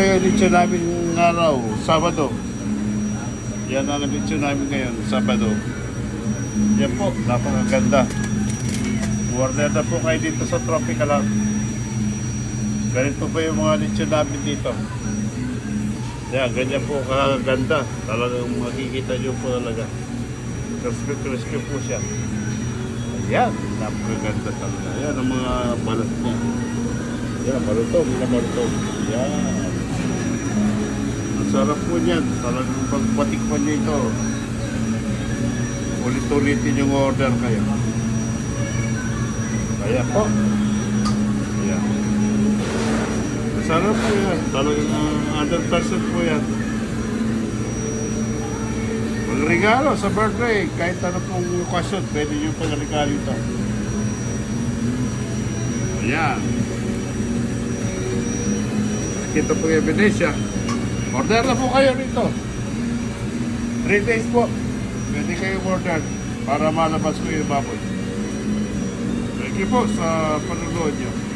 yung lechon namin araw, Sabado. Yan ang lechon namin ngayon, Sabado. Yan po, napakaganda. Order na po kayo dito sa Tropical Hut. Ganito po yung mga lechon namin dito. Yan, ganyan po kaganda. Talagang makikita nyo po talaga. Crispy po siya. Ayan, napakaganda talaga. Yan ang mga balat niya. Yan, marutong, marutong. Yan. Ang sarap po niyan. Talagang pagpatikpan niyo ito. Ulit-ulitin yung order kayo. Kaya po. Ayan. Masarap po yan. Talagang 100% po yan. Magregalo sa birthday. Kahit ano pong okasyon, pwede nyo pag-regalo ito. Ayan. Ito po yung Venecia. Order na po kayo rito. 3 days po. Pwede kayo order para malabas ko yung baboy. Thank you po sa panonood nyo.